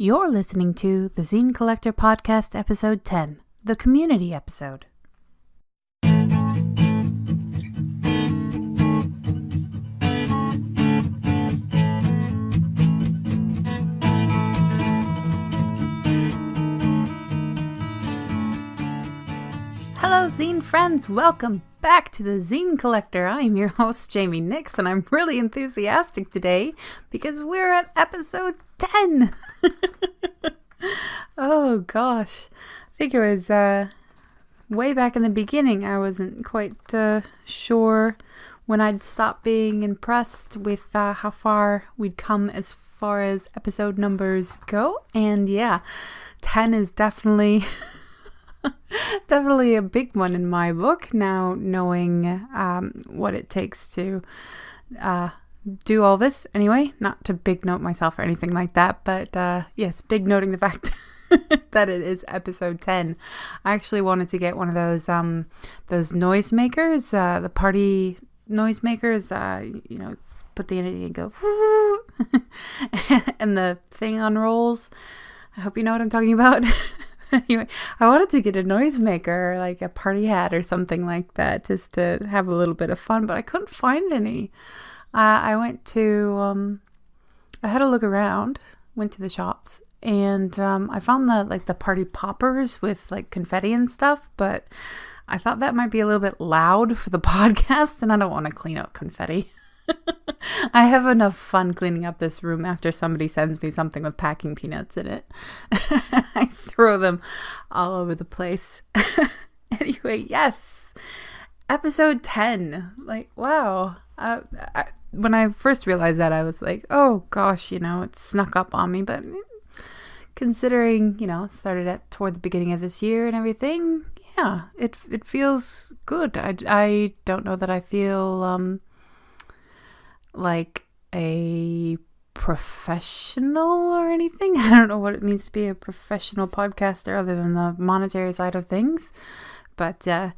You're listening to the Zine Collector Podcast, Episode 10, the Community Episode. Hello, Zine friends! Welcome back to the Zine Collector. I'm your host, Jaime Nyx, and I'm really enthusiastic today because we're at episode 10! Oh gosh, I think it was way back in the beginning. I wasn't quite sure when I'd stop being impressed with how far we'd come as far as episode numbers go, and yeah, 10 is definitely definitely a big one in my book now, knowing what it takes to do all this anyway. Not to big note myself or anything like that, but yes, big noting the fact that it is episode 10. I actually wanted to get one of those noisemakers, the party noisemakers, put the energy and go and the thing unrolls. I hope you know what I'm talking about. Anyway, I wanted to get a noisemaker, like a party hat or something like that, just to have a little bit of fun, but I couldn't find any. I went to, I had a look around, went to the shops, and I found the party poppers with like confetti and stuff, but I thought that might be a little bit loud for the podcast, and I don't want to clean up confetti. I have enough fun cleaning up this room after somebody sends me something with packing peanuts in it. I throw them all over the place. Anyway, yes. Episode 10. Like, wow. When I first realized that, I was like, oh gosh, it snuck up on me. But considering, it started toward the beginning of this year and everything, yeah, it feels good. I don't know that I feel like a professional or anything. I don't know what it means to be a professional podcaster other than the monetary side of things. But yeah,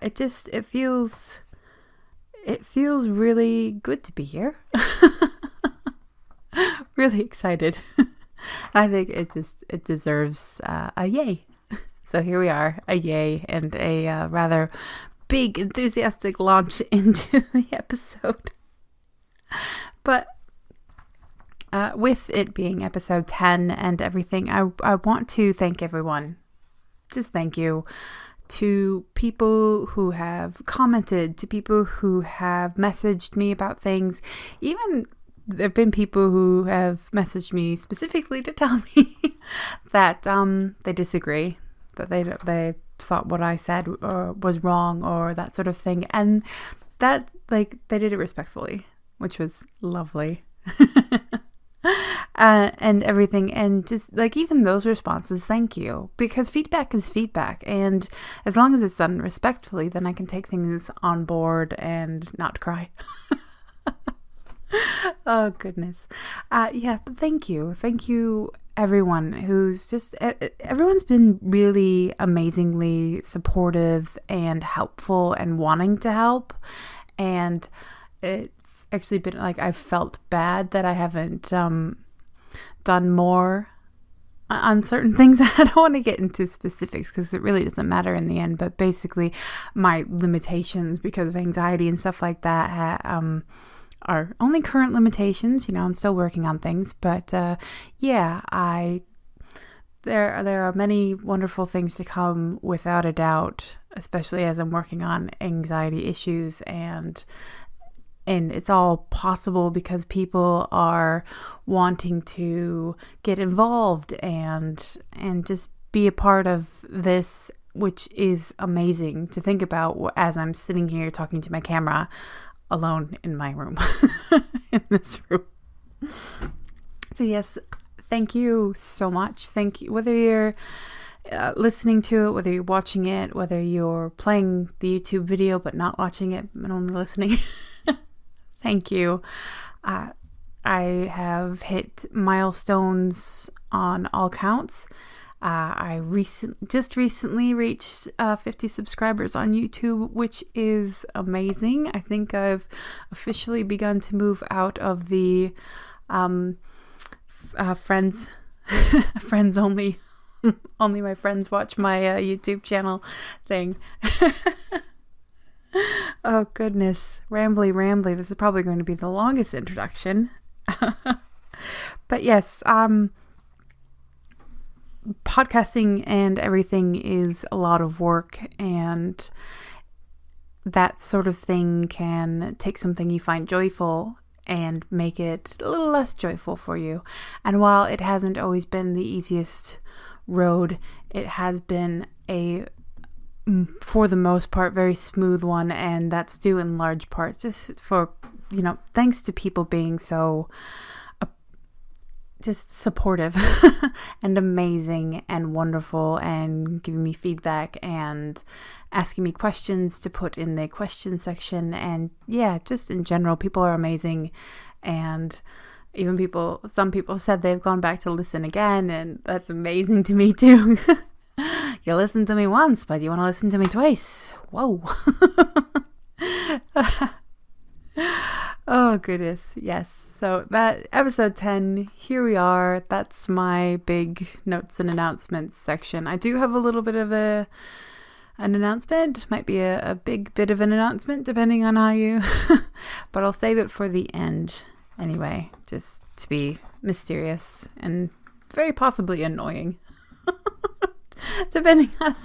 it feels really good to be here. Really excited. I think it deserves a yay. So here we are, a yay and a rather big enthusiastic launch into the episode. But with it being episode 10 and everything, I want to thank everyone. Just thank you to people who have commented, to people who have messaged me about things. Even there have been people who have messaged me specifically to tell me that they disagree, that they thought what I said was wrong or that sort of thing. And that, they did it respectfully, which was lovely. And everything, and just even those responses, thank you, because feedback is feedback, and as long as it's done respectfully, then I can take things on board and not cry. Oh goodness. Yeah, but thank you everyone everyone's been really amazingly supportive and helpful and wanting to help, and it's actually been I've felt bad that I haven't done more on certain things. I don't want to get into specifics because it really doesn't matter in the end, but basically my limitations because of anxiety and stuff like that are only current limitations. I'm still working on things, but yeah, there are many wonderful things to come without a doubt, especially as I'm working on anxiety issues, and it's all possible because people are wanting to get involved and just be a part of this, which is amazing to think about as I'm sitting here talking to my camera alone in my room, in this room. So yes, thank you so much. Thank you, whether you're listening to it, whether you're watching it, whether you're playing the YouTube video but not watching it and only listening. Thank you. I have hit milestones on all counts. I just recently reached 50 subscribers on YouTube, which is amazing. I think I've officially begun to move out of the friends friends only. Only my friends watch my YouTube channel thing. Oh, goodness. Rambly. This is probably going to be the longest introduction. But yes, podcasting and everything is a lot of work, and that sort of thing can take something you find joyful and make it a little less joyful for you. And while it hasn't always been the easiest road, it has been for the most part, very smooth one, and that's due in large part just for, thanks to people being so just supportive and amazing and wonderful, and giving me feedback and asking me questions to put in the question section. And yeah, just in general, people are amazing. And even some people said they've gone back to listen again, and that's amazing to me too. You listened to me once, but you want to listen to me twice. Whoa. Oh, goodness. Yes. So that episode 10, here we are. That's my big notes and announcements section. I do have a little bit of an announcement. Might be a big bit of an announcement, depending on how you... But I'll save it for the end anyway, just to be mysterious and very possibly annoying. Depending on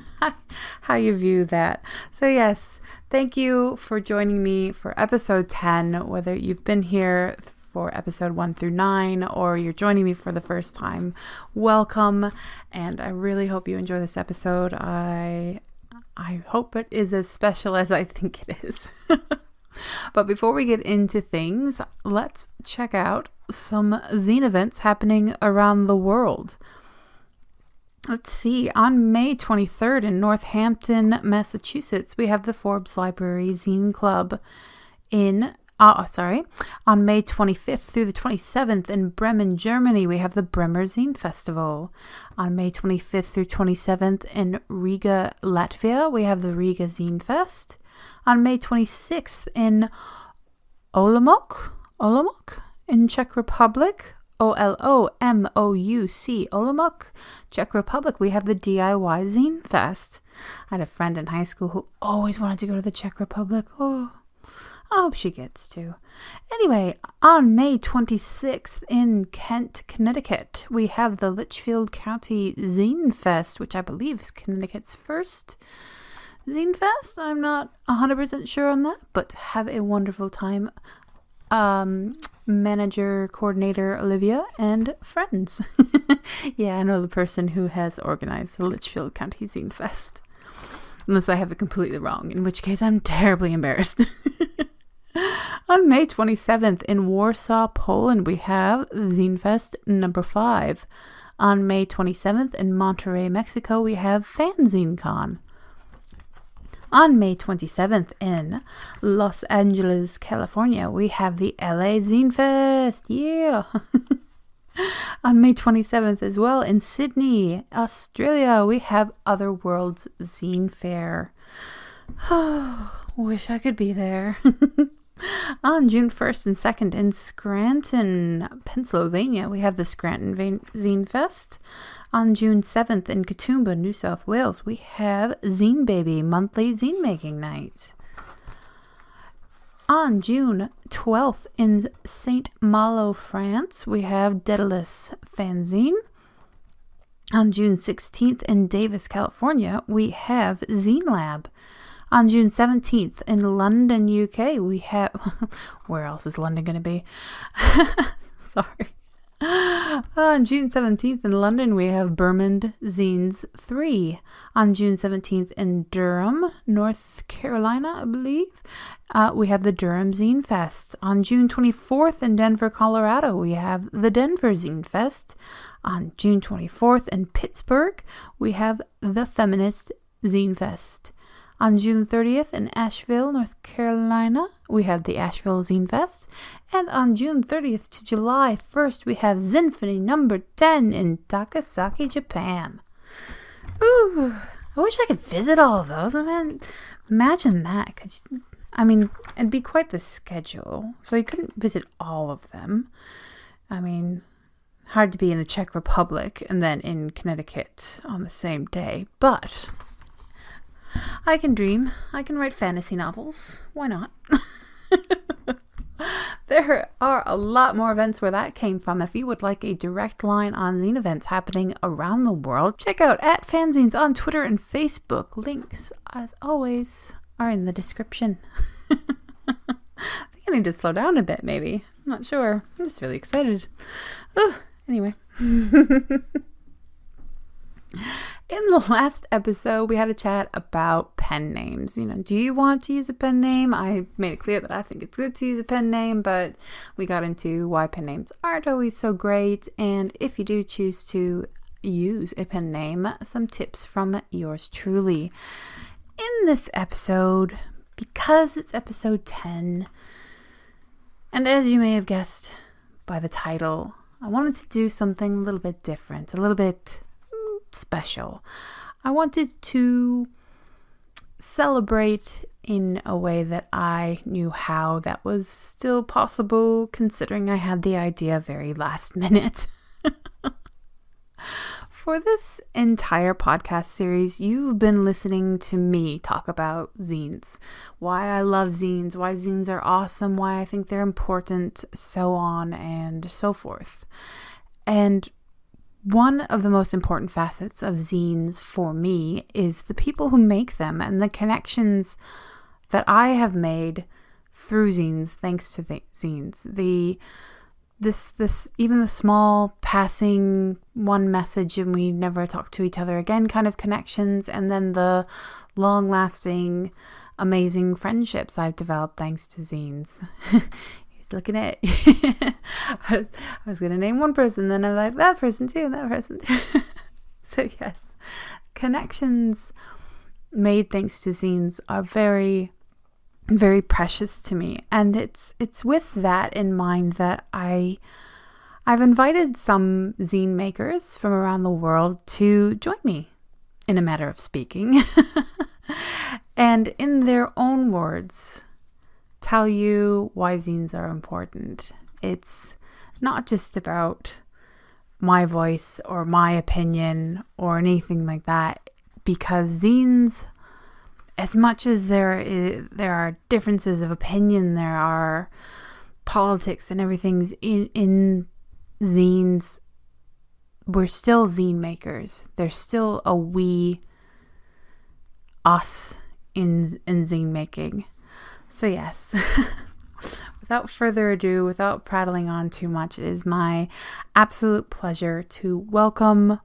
how you view that. So yes, thank you for joining me for episode 10, whether you've been here for episode 1 through 9 or you're joining me for the first time. Welcome, and I really hope you enjoy this episode. I hope it is as special as I think it is. But before we get into things, let's check out some zine events happening around the world. Let's see, on May 23rd in Northampton, Massachusetts, we have the Forbes Library Zine Club on May 25th through the 27th in Bremen, Germany, we have the Bremer Zine Festival. On May 25th through 27th in Riga, Latvia, we have the Riga Zine Fest. On May 26th in Olomouc in Czech Republic, Olomouc, Olomouc, Czech Republic, we have the DIY Zine Fest. I had a friend in high school who always wanted to go to the Czech Republic. Oh, I hope she gets to. Anyway, on May 26th in Kent, Connecticut, we have the Litchfield County Zine Fest, which I believe is Connecticut's first Zine Fest. I'm not 100% sure on that, but have a wonderful time. Manager, coordinator Olivia, and friends. Yeah, I know the person who has organized the Litchfield County Zine Fest. Unless I have it completely wrong, in which case I'm terribly embarrassed. On May 27th in Warsaw, Poland, we have Zine Fest number 5. On May 27th in Monterrey, Mexico, we have Fanzine Con. On May 27th in Los Angeles, California, we have the LA Zine Fest. Yeah. On May 27th as well in Sydney, Australia, we have Other Worlds Zine Fair. Oh, wish I could be there. On June 1st and 2nd in Scranton, Pennsylvania, we have the Scranton Zine Fest. On June 7th in Katoomba, New South Wales, we have Zine Baby monthly zine making night. On June 12th in St. Malo, France, we have Daedalus Fanzine. On June 16th in Davis, California, we have Zine Lab. On June 17th in London, UK, we have... Where else is London going to be? Sorry. On June 17th in London, we have Bermond Zines 3. On June 17th in Durham, North Carolina, I believe, we have the Durham Zine Fest. On June 24th in Denver, Colorado, we have the Denver Zine Fest. On June 24th in Pittsburgh, we have the Feminist Zine Fest. On June 30th in Asheville, North Carolina, we have the Asheville Zine Fest. And on June 30th to July 1st, we have Zinfony number 10 in Takasaki, Japan. Ooh, I wish I could visit all of those. I mean, imagine that. Could you, I mean, it'd be quite the schedule. So you couldn't visit all of them. I mean, hard to be in the Czech Republic and then in Connecticut on the same day. But I can dream. I can write fantasy novels. Why not? There are a lot more events where that came from. If you would like a direct line on zine events happening around the world, check out @fanzines on Twitter and Facebook. Links, as always, are in the description. I think I need to slow down a bit, maybe. I'm not sure. I'm just really excited. Anyway. In the last episode, we had a chat about pen names. Do you want to use a pen name? I made it clear that I think it's good to use a pen name, but we got into why pen names aren't always so great. And if you do choose to use a pen name, some tips from yours truly. In this episode, because it's episode 10, and as you may have guessed by the title, I wanted to do something a little bit different, a little bit special. I wanted to celebrate in a way that I knew how that was still possible, considering I had the idea very last minute. For this entire podcast series, you've been listening to me talk about zines, why I love zines, why zines are awesome, why I think they're important, so on and so forth. And one of the most important facets of zines for me is the people who make them and the connections that I have made through zines, thanks to the zines. This even the small passing one message and we never talk to each other again kind of connections, and then the long-lasting, amazing friendships I've developed thanks to zines. Looking at I was going to name one person, then I'm like, that person too, and that person too. So yes, connections made thanks to zines are very, very precious to me. And it's with that in mind that I've invited some zine makers from around the world to join me, in a matter of speaking, and in their own words, tell you why zines are important. It's not just about my voice or my opinion or anything like that, because zines, as much as there are differences of opinion, there are politics and everything's in zines, we're still zine makers. There's still a we, us in zine making. So yes, without further ado, without prattling on too much, it is my absolute pleasure to welcome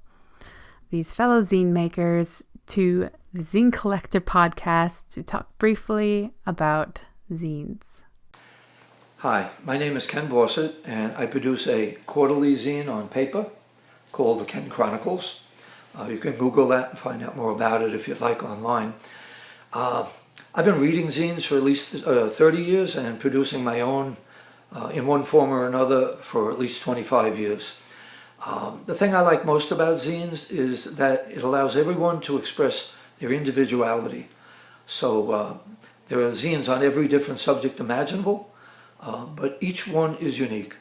these fellow zine makers to the Zine Collector podcast to talk briefly about zines. Hi, my name is Ken Fawcett, and I produce a quarterly zine on paper called the Ken Chronicles. You can Google that and find out more about it if you'd like online. I've been reading zines for at least 30 years and producing my own in one form or another for at least 25 years. The thing I like most about zines is that it allows everyone to express their individuality. So there are zines on every different subject imaginable, but each one is unique.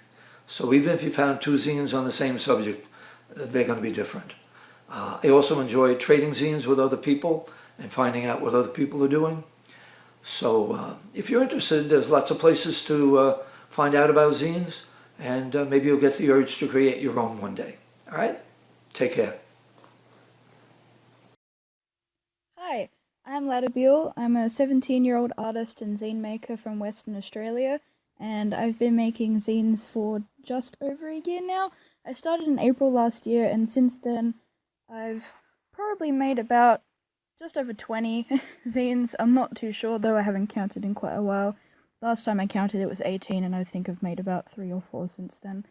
So even if you found two zines on the same subject, they're going to be different. I also enjoy trading zines with other people and finding out what other people are doing. So if you're interested, there's lots of places to find out about zines, and maybe you'll get the urge to create your own one day. All right? Take care. Hi, I'm Buell. I'm a 17-year-old artist and zine maker from Western Australia, and I've been making zines for just over a year now. I started in April last year, and since then I've probably made about just over 20 zines. I'm not too sure, though. I haven't counted in quite a while. Last time I counted it was 18, and I think I've made about 3 or 4 since then.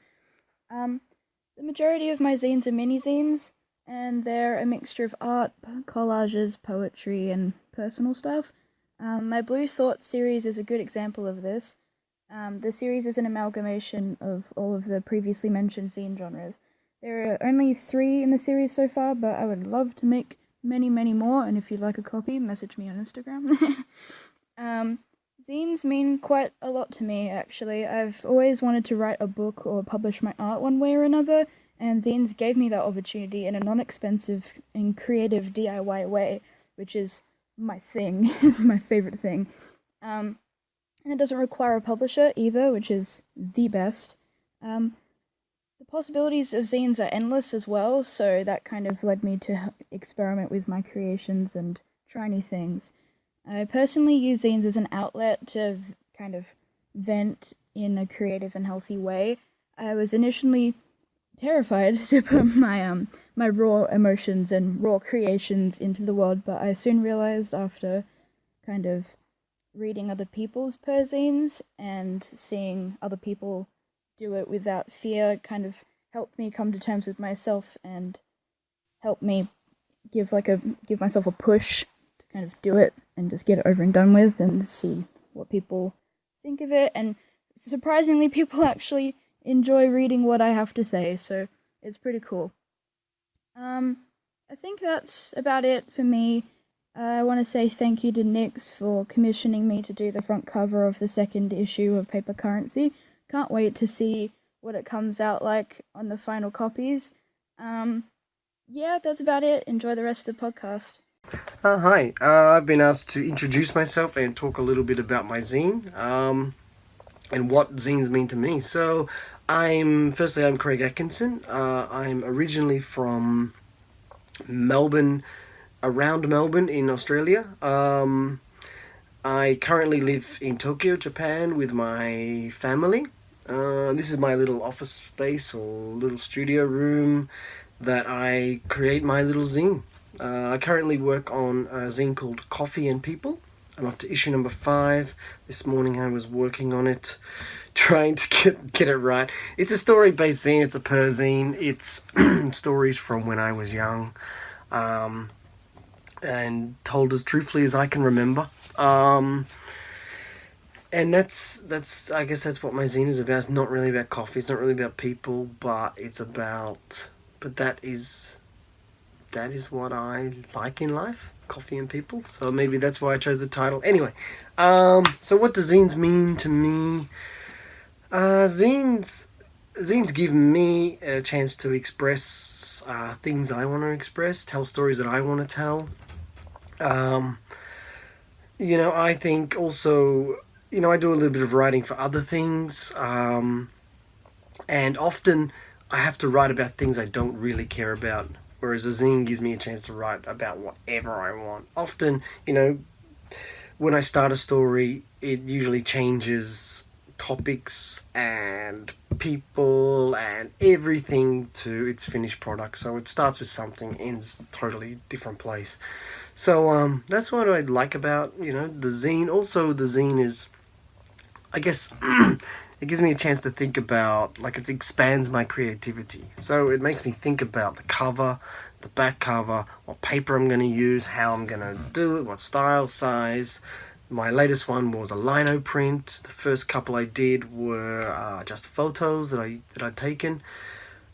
The majority of my zines are mini-zines, and they're a mixture of art, collages, poetry, and personal stuff. My Blue Thought series is a good example of this. The series is an amalgamation of all of the previously mentioned zine genres. There are only 3 in the series so far, but I would love to make many, many more, and if you'd like a copy, message me on Instagram. Zines mean quite a lot to me, actually. I've always wanted to write a book or publish my art one way or another, and zines gave me that opportunity in a non-expensive and creative DIY way, which is my thing. It's my favorite thing. And it doesn't require a publisher either, which is the best. The possibilities of zines are endless as well, so that kind of led me to experiment with my creations and try new things. I personally use zines as an outlet to kind of vent in a creative and healthy way. I was initially terrified to put my raw emotions and raw creations into the world, but I soon realized after kind of reading other people's zines and seeing other people do it without fear kind of helped me come to terms with myself and helped me give myself a push to kind of do it and just get it over and done with and see what people think of it. And surprisingly, people actually enjoy reading what I have to say, so it's pretty cool. I think that's about it for me. I want to say thank you to Nyx for commissioning me to do the front cover of the second issue of Paper Currency. Can't wait to see what it comes out like on the final copies. Yeah, that's about it. Enjoy the rest of the podcast. Hi, I've been asked to introduce myself and talk a little bit about my zine, and what zines mean to me. So, I'm Craig Atkinson. I'm originally from Melbourne, around Melbourne in Australia. I currently live in Tokyo, Japan with my family. This is my little office space or little studio room that I create my little zine. I currently work on a zine called Coffee and People. I'm up to issue number 5. This morning I was working on it, trying to get it right. It's a story-based zine. It's a zine. It's stories from when I was young, and told as truthfully as I can remember. And that's I guess that's what my zine is about. It's not really about coffee. It's not really about people, but that is what I like in life, coffee and people. So maybe that's why I chose the title. Anyway, so what do zines mean to me? Zines give me a chance to express things I want to express, tell stories that I want to tell. I think also, I do a little bit of writing for other things, and often I have to write about things I don't really care about, whereas a zine gives me a chance to write about whatever I want. Often, when I start a story, it usually changes topics and people and everything to its finished product. So it starts with something, ends a totally different place. So that's what I like about, the zine. Also, the zine is, I guess, it gives me a chance to think about, it expands my creativity. So it makes me think about the cover, the back cover, what paper I'm going to use, how I'm going to do it, what style, size. My latest one was a lino print. The first couple I did were just photos that I'd taken.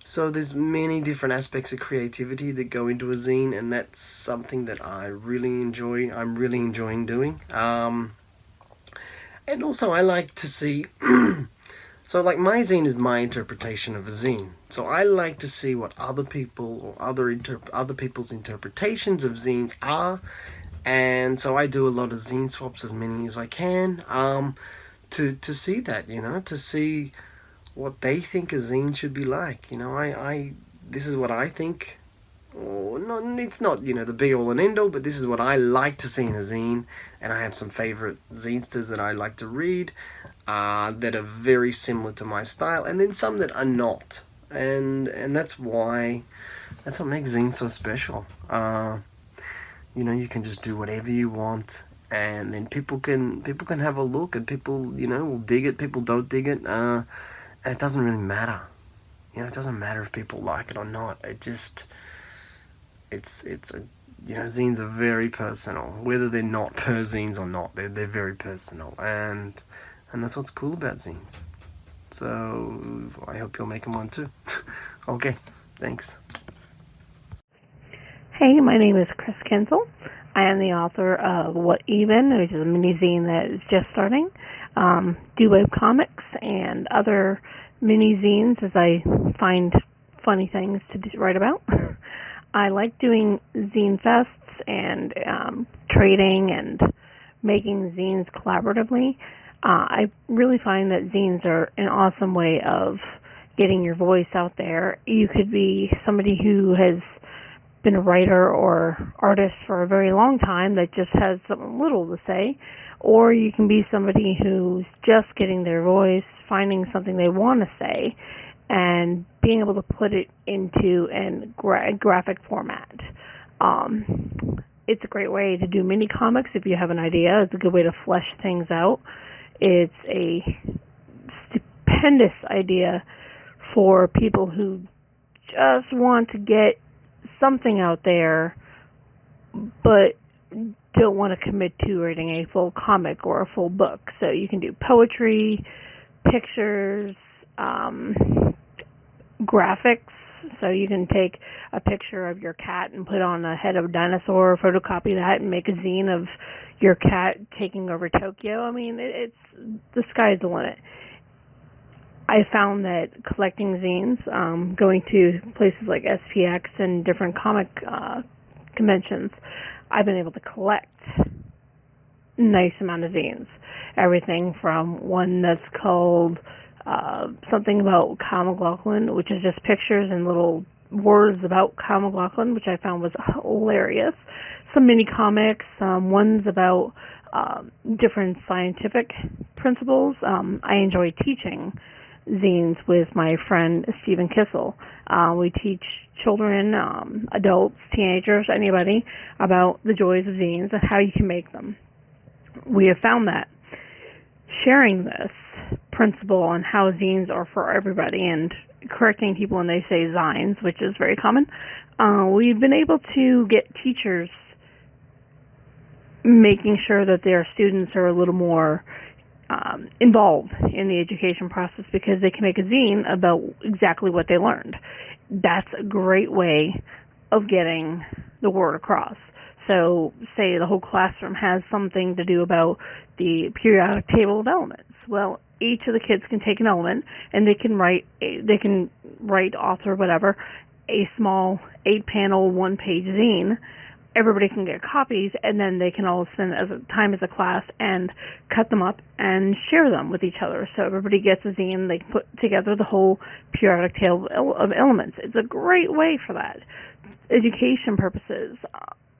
So there's many different aspects of creativity that go into a zine, and that's something that I really enjoy. I'm really enjoying doing. And also I like to see... So my zine is my interpretation of a zine. So I like to see what other people or other people's interpretations of zines are. And so I do a lot of zine swaps, as many as I can, to see that, to see what they think a zine should be like. This is what I think. It's not, the be-all and end-all, but this is what I like to see in a zine. And I have some favorite zinesters that I like to read, that are very similar to my style, and then some that are not. And that's what makes zines so special. You can just do whatever you want, and then people can have a look, and people, will dig it, people don't dig it, and it doesn't really matter. It doesn't matter if people like it or not. Zines are very personal, whether they're not zines or not. They're very personal, and that's what's cool about zines. So I hope you'll make them one too. Okay, thanks. Hey, my name is Chris Kendall. I am the author of What Even, which is a mini zine that is just starting, Do Web Comics, and other mini zines as I find funny things to write about. I like doing zine fests and trading and making zines collaboratively. I really find that zines are an awesome way of getting your voice out there. You could be somebody who has been a writer or artist for a very long time that just has something little to say, or you can be somebody who's just getting their voice, finding something they want to say, and being able to put it into a graphic format. It's a great way to do mini comics if you have an idea. It's a good way to flesh things out. It's a stupendous idea for people who just want to get something out there but don't want to commit to writing a full comic or a full book. So you can do poetry, pictures, graphics. So you can take a picture of your cat and put on a head of a dinosaur, photocopy that, and make a zine of your cat taking over Tokyo. I mean, it's the sky's the limit. I found that collecting zines, going to places like SPX and different comic conventions, I've been able to collect a nice amount of zines. Everything from one that's called something about Kyle MacLachlan, which is just pictures and little words about Kyle MacLachlan, which I found was hilarious. Some mini comics, ones about different scientific principles. I enjoy teaching zines with my friend Stephen Kissel. We teach children, adults, teenagers, anybody about the joys of zines and how you can make them. We have found that sharing this principle on how zines are for everybody and correcting people when they say Zines, which is very common, we've been able to get teachers making sure that their students are a little more involved in the education process because they can make a zine about exactly what they learned. That's a great way of getting the word across. So say the whole classroom has something to do about the periodic table of elements. Well, each of the kids can take an element and they can write, author, whatever, a small 8-panel, 1-page zine. Everybody can get copies, and then they can all spend time as a class and cut them up and share them with each other. So everybody gets a zine. They can put together the whole periodic table of elements. It's a great way for that. Education purposes.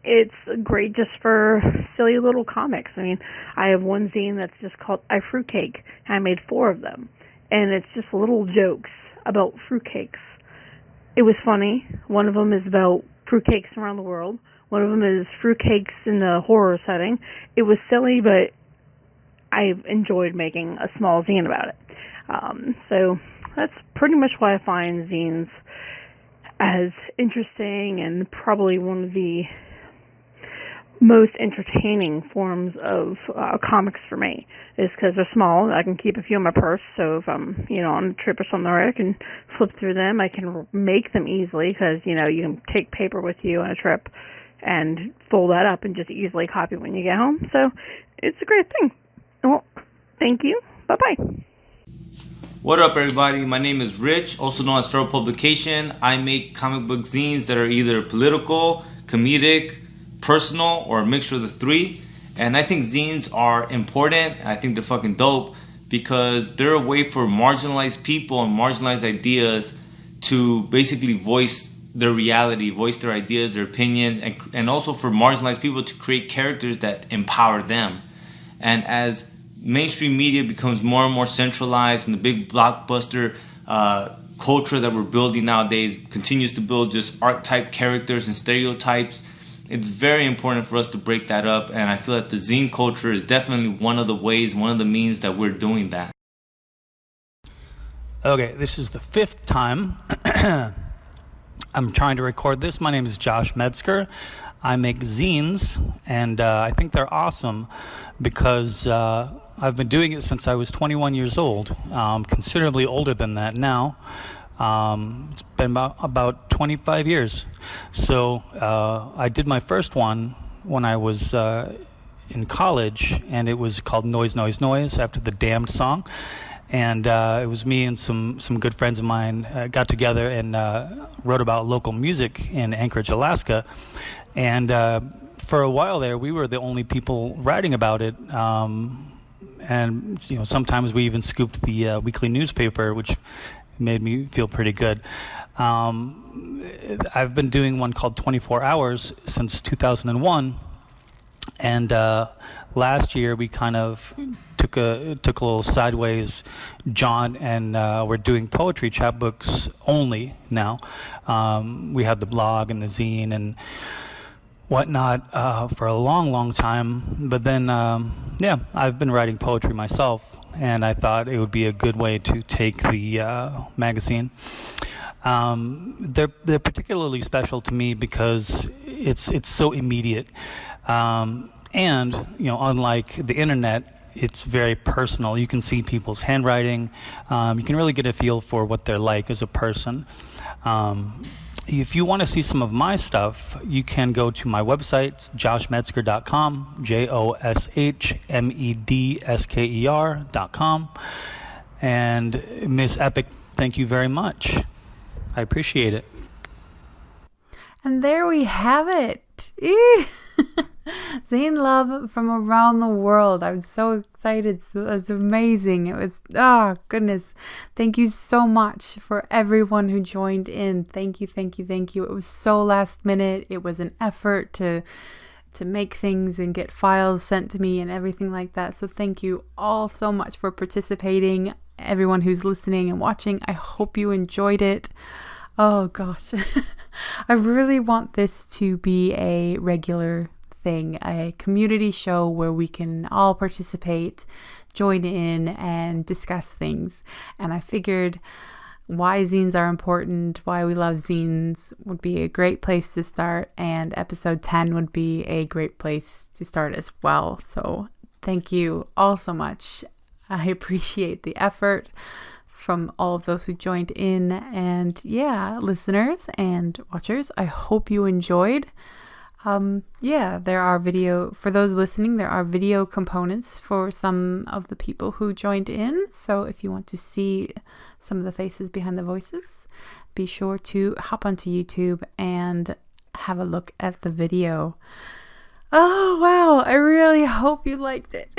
It's great just for silly little comics. I mean, I have one zine that's just called I Fruitcake. I made 4 of them, and it's just little jokes about fruitcakes. It was funny. One of them is about fruitcakes around the world. One of them is fruitcakes in the horror setting. It was silly, but I enjoyed making a small zine about it. So that's pretty much why I find zines as interesting and probably one of the most entertaining forms of comics for me is because they're small. I can keep a few in my purse, so if I'm on a trip or something, I can flip through them. I can make them easily because you can take paper with you on a trip and fold that up and just easily copy when you get home. So it's a great thing. Well, thank you. Bye-bye. What up, everybody? My name is Rich, also known as Feral Publication. I make comic book zines that are either political, comedic, personal, or a mixture of the 3. And I think zines are important. I think they're fucking dope because they're a way for marginalized people and marginalized ideas to basically voice their reality, voice their ideas, their opinions, and also for marginalized people to create characters that empower them. And as mainstream media becomes more and more centralized and the big blockbuster culture that we're building nowadays continues to build just archetype characters and stereotypes, it's very important for us to break that up. And I feel that the zine culture is definitely one of the ways, one of the means that we're doing that. Okay, this is the 5th time I'm trying to record this. My name is Josh Metzger. I make zines, and I think they're awesome because I've been doing it since I was 21 years old, considerably older than that now. It's been about 25 years. So I did my first one when I was in college, and it was called Noise, Noise, Noise, after the Damned song. And it was me and some good friends of mine got together and wrote about local music in Anchorage, Alaska. And for a while there, we were the only people writing about it. And sometimes we even scooped the weekly newspaper, which made me feel pretty good. I've been doing one called 24 Hours since 2001. And last year we kind of took a little sideways jaunt, and we're doing poetry chapbooks only now. We had the blog and the zine and whatnot for a long time. But then, I've been writing poetry myself, and I thought it would be a good way to take the magazine. They're particularly special to me because it's so immediate. And unlike the internet, it's very personal. You can see people's handwriting. You can really get a feel for what they're like as a person. If you want to see some of my stuff, you can go to my website, joshmetzger.com, joshmedsker.com. And Miss Epic, thank you very much. I appreciate it. And there we have it. Zine love from around the world. I'm so excited. It's amazing. It was, oh goodness. Thank you so much for everyone who joined in. Thank you. It was so last minute. It was an effort to make things and get files sent to me and everything like that. So thank you all so much for participating. Everyone who's listening and watching, I hope you enjoyed it. Oh gosh. I really want this to be a regular thing, a community show where we can all participate, join in, and discuss things. And I figured why zines are important, why we love zines would be a great place to start, and episode 10 would be a great place to start as well. So thank you all so much. I appreciate the effort from all of those who joined in. And listeners and watchers, I hope you enjoyed. There are for those listening, there are video components for some of the people who joined in. So if you want to see some of the faces behind the voices, be sure to hop onto YouTube and have a look at the video. Oh, wow. I really hope you liked it.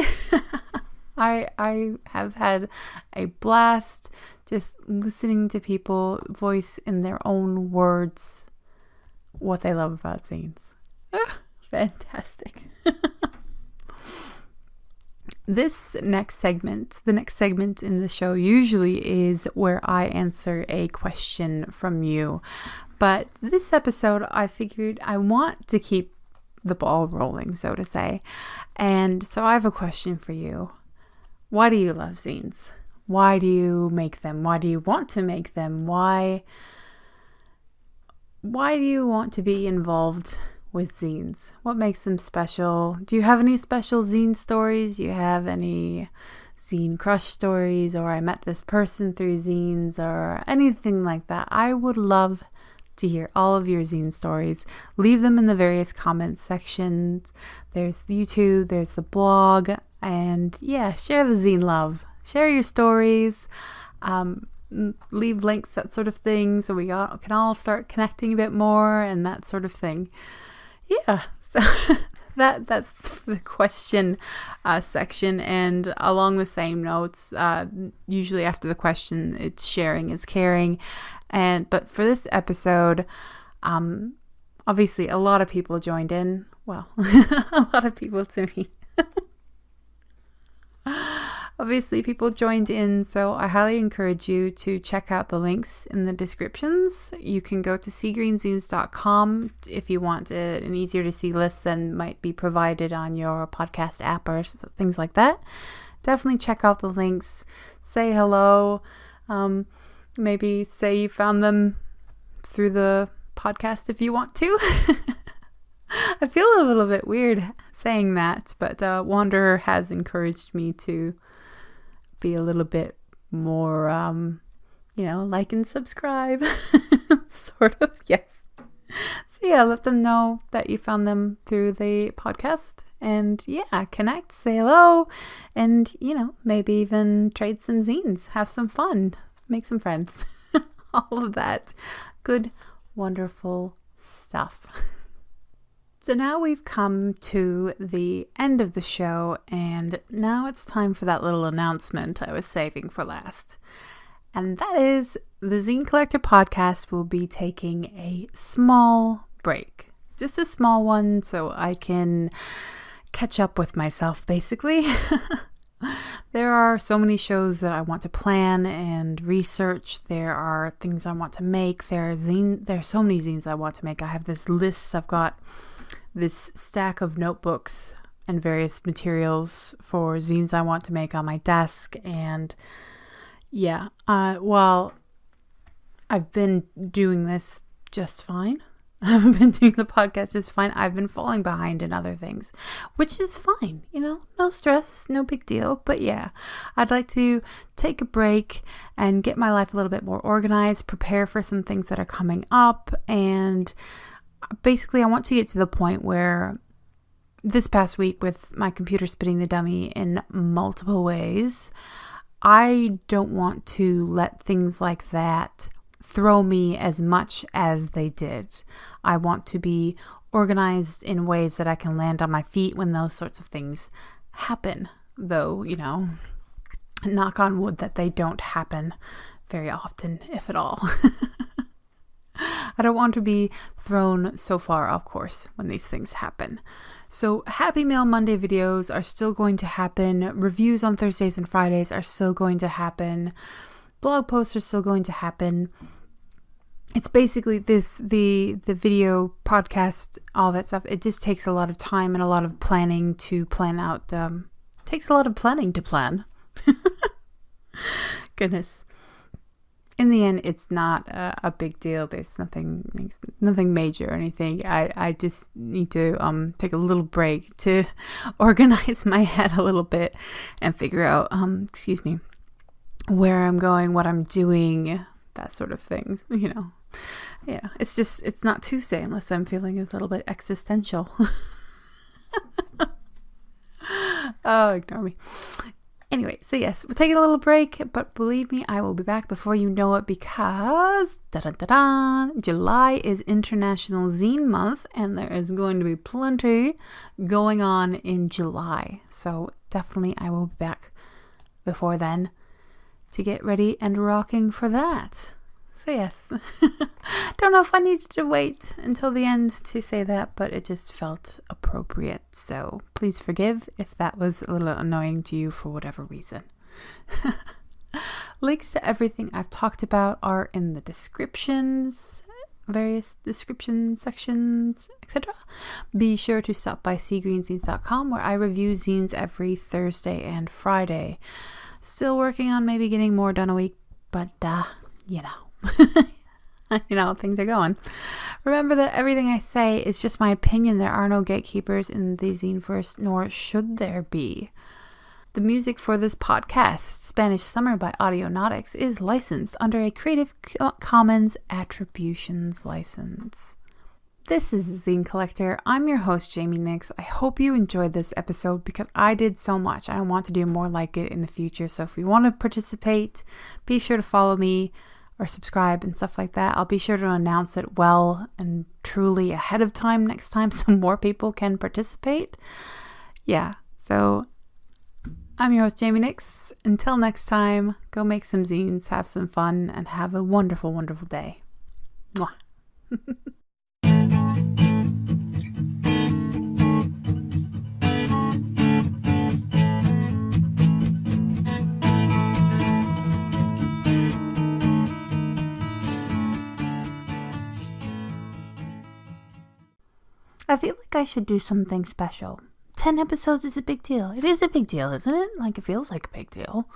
I have had a blast just listening to people voice in their own words what they love about zines. Fantastic. The next segment in the show usually is where I answer a question from you. But this episode, I figured I want to keep the ball rolling, so to say. And so I have a question for you. Why do you love zines? Why do you make them? Why do you want to make them? Why do you want to be involved with zines? What makes them special? Do you have any special zine stories? Do you have any zine crush stories, or I met this person through zines, or anything like that? I would love to hear all of your zine stories. Leave them in the various comments sections. There's YouTube, there's the blog, and share the zine love. Share your stories. Leave links, that sort of thing, so we can all start connecting a bit more and that sort of thing. So that's the question section. And along the same notes, usually after the question, it's sharing is caring. But for this episode, obviously a lot of people joined in. Well, a lot of people to me. Obviously, people joined in, so I highly encourage you to check out the links in the descriptions. You can go to seagreenzeines.com if you want an easier to see list than might be provided on your podcast app or things like that. Definitely check out the links. Say hello. Maybe say you found them through the podcast if you want to. I feel a little bit weird saying that, but Wanderer has encouraged me to be a little bit more, like and subscribe. Sort of, yes. So yeah, let them know that you found them through the podcast. And yeah, connect, say hello, and, maybe even trade some zines, have some fun, make some friends. All of that good, wonderful stuff. So now we've come to the end of the show, and now it's time for that little announcement I was saving for last. And that is the Zine Collector podcast will be taking a small break. Just a small one so I can catch up with myself, basically. There are so many shows that I want to plan and research. There are things I want to make. There are so many zines I want to make. I have this list. I've got this stack of notebooks and various materials for zines I want to make on my desk. And yeah, while I've been doing this just fine, I've been doing the podcast just fine, I've been falling behind in other things, which is fine, no stress, no big deal. But yeah, I'd like to take a break and get my life a little bit more organized, prepare for some things that are coming up. And basically, I want to get to the point where this past week, with my computer spinning the dummy in multiple ways, I don't want to let things like that throw me as much as they did. I want to be organized in ways that I can land on my feet when those sorts of things happen. Though, knock on wood that they don't happen very often, if at all. I don't want to be thrown so far off course when these things happen. So Happy Mail Monday videos are still going to happen. Reviews on Thursdays and Fridays are still going to happen. Blog posts are still going to happen. It's basically the video podcast, all that stuff. It just takes a lot of time and a lot of planning to plan out. Takes a lot of planning to plan. Goodness. In the end, it's not a big deal. There's nothing major or anything. I just need to take a little break to organize my head a little bit and figure out, where I'm going, what I'm doing, that sort of thing. Yeah, it's not Tuesday unless I'm feeling a little bit existential. Oh, ignore me. Anyway, so yes, we're taking a little break, but believe me, I will be back before you know it, because July is International Zine Month, and there is going to be plenty going on in July. So definitely I will be back before then to get ready and rocking for that. So yes, don't know if I needed to wait until the end to say that, but it just felt appropriate. So please forgive if that was a little annoying to you for whatever reason. Links to everything I've talked about are in the descriptions, various description sections, etc. Be sure to stop by seagreenzines.com, where I review zines every Thursday and Friday. Still working on maybe getting more done a week, but things are going. Remember that everything I say is just my opinion. There are no gatekeepers in the Zineverse, nor should there be. The music for this podcast, Spanish Summer by Audionautics, is licensed under a Creative Commons Attributions license. This is Zine Collector. I'm your host, Jaime Nyx. I hope you enjoyed this episode because I did so much. I want to do more like it in the future. So if you want to participate, be sure to follow me or subscribe and stuff like that. I'll be sure to announce it well and truly ahead of time next time so more people can participate. Yeah, so I'm your host, Jaime Nyx. Until next time, go make some zines, have some fun, and have a wonderful, wonderful day. Mwah. I feel like I should do something special. 10 episodes is a big deal. It is a big deal, isn't it? Like, it feels like a big deal.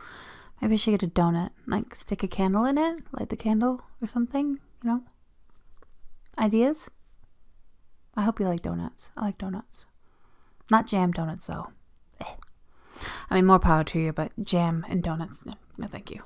Maybe I should get a donut. Like, stick a candle in it? Light the candle or something? Ideas? I hope you like donuts. I like donuts. Not jam donuts, though. I mean, more power to you, but jam and donuts, no thank you.